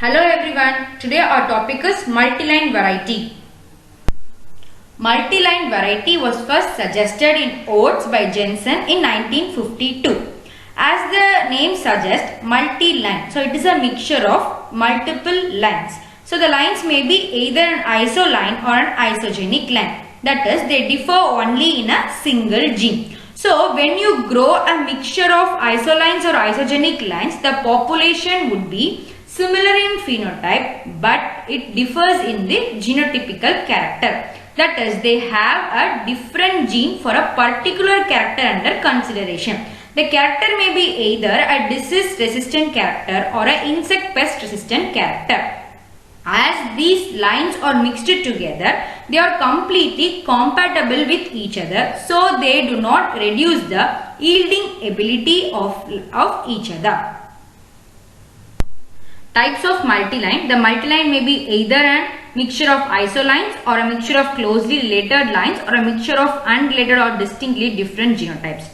Hello everyone, today our topic is multiline variety. Multiline variety was first suggested in oats by Jensen in 1952. As the name suggests, multiline, so it is a mixture of multiple lines. So the lines may be either an isoline or an isogenic line. That is, they differ only in a single gene. So when you grow a mixture of isolines or isogenic lines, the population would be similar in phenotype, but it differs in the genotypical character. That is, they have a different gene for a particular character under consideration. The character may be either a disease resistant character or an insect pest resistant character. As these lines are mixed together, they are completely compatible with each other, so they do not reduce the yielding ability of each other. Types of multiline. The multiline may be either a mixture of isolines or a mixture of closely related lines or a mixture of unrelated or distinctly different genotypes.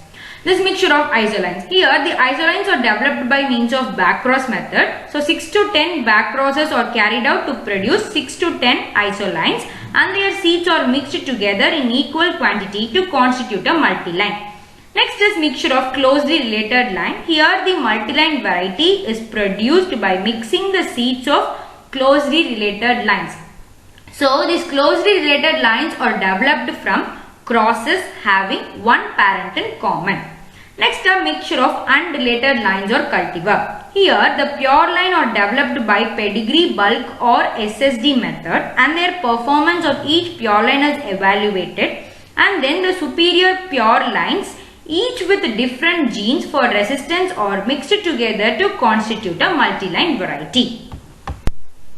This mixture of isolines. Here the isolines are developed by means of backcross method. So 6 to 10 backcrosses are carried out to produce 6 to 10 isolines, and their seeds are mixed together in equal quantity to constitute a multiline. Next is mixture of closely related line. Here the multiline variety is produced by mixing the seeds of closely related lines. So these closely related lines are developed from crosses having one parent in common. Next, a mixture of unrelated lines or cultivar. Here the pure line are developed by pedigree, bulk or SSD method, and their performance of each pure line is evaluated, and then the superior pure lines, each with different genes for resistance, are mixed together to constitute a multiline variety.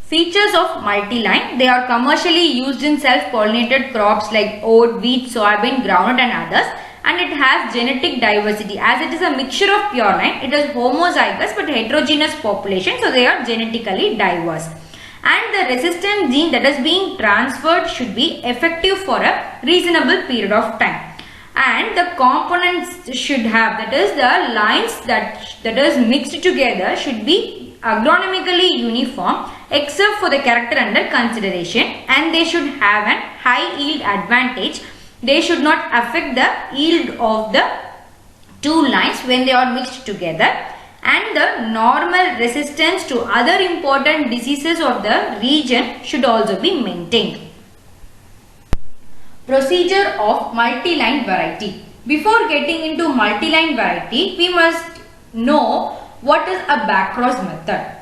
Features of multiline. They are commercially used in self-pollinated crops like oat, wheat, soybean, groundnut and others, and it has genetic diversity. As it is a mixture of pure line, it is homozygous but heterogeneous population, so they are genetically diverse. And the resistant gene that is being transferred should be effective for a reasonable period of time. And the components should have, that is the lines that is mixed together should be agronomically uniform except for the character under consideration, and they should have an high yield advantage. They should not affect the yield of the two lines when they are mixed together, and the normal resistance to other important diseases of the region should also be maintained. Procedure of multiline variety. Before getting into multiline variety, we must know what is a backcross method.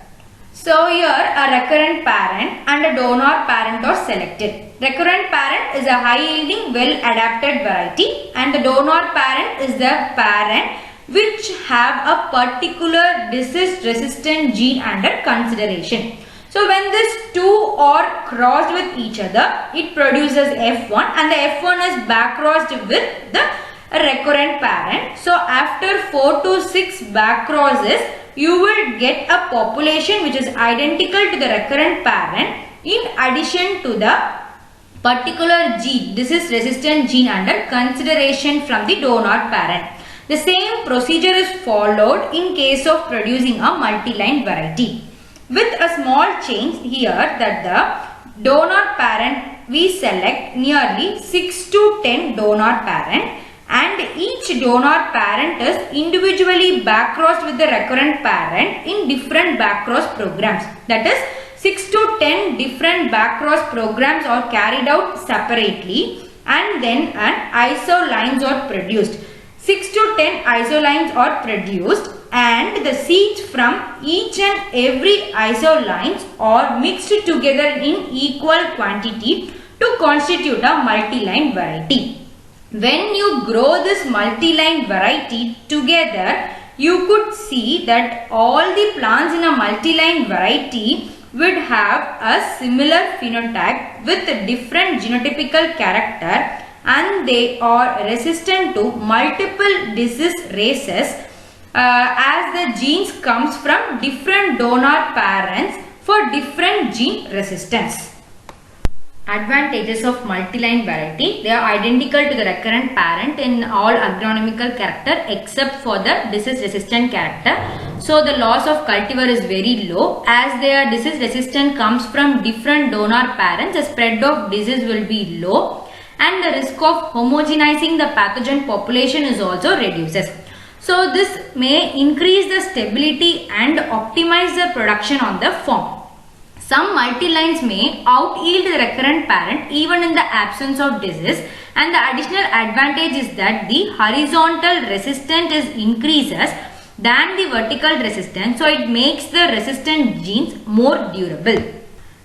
So here a recurrent parent and a donor parent are selected. Recurrent parent is a high yielding well adapted variety, and the donor parent is the parent which have a particular disease resistant gene under consideration. So when these two are crossed with each other, it produces F1, and the F1 is backcrossed with the recurrent parent. So after 4 to 6 backcrosses, you will get a population which is identical to the recurrent parent in addition to the particular gene, disease resistant gene under consideration from the donor parent. The same procedure is followed in case of producing a multiline variety, with a small change here that the donor parent we select nearly 6 to 10 donor parent, and each donor parent is individually backcrossed with the recurrent parent in different backcross programs. That is, 6 to 10 different backcross programs are carried out separately, and then an isolines are produced. 6 to 10 isolines are produced, and the seeds from each and every isolines are mixed together in equal quantity to constitute a multiline variety. When you grow this multiline variety together, you could see that all the plants in a multiline variety would have a similar phenotype with a different genotypical character, and they are resistant to multiple disease races as the genes comes from different donor parents for different gene resistance. Advantages of multi-line variety. They are identical to the recurrent parent in all agronomical character except for the disease resistant character. So the loss of cultivar is very low. As their disease resistant comes from different donor parents, the spread of disease will be low and the risk of homogenizing the pathogen population is also reduces. So this may increase the stability and optimize the production on the farm. Some multi-lines may out-yield the recurrent parent even in the absence of disease, and the additional advantage is that the horizontal resistance is increases than the vertical resistance, so it makes the resistant genes more durable.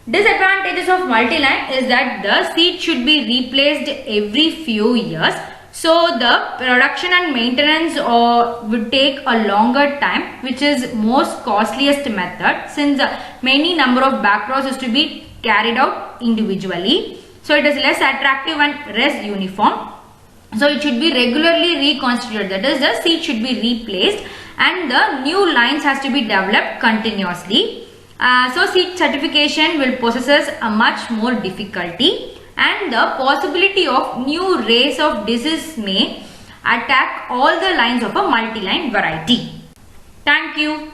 Disadvantages of multi-line is that the seed should be replaced every few years. So the production and maintenance would take a longer time, which is most costliest method since many number of backcross is to be carried out individually. So it is less attractive and less uniform. So it should be regularly reconstituted, that is the seed should be replaced and the new lines has to be developed continuously. So seed certification will possess a much more difficulty, and the possibility of new race of disease may attack all the lines of a multi-line variety. Thank you.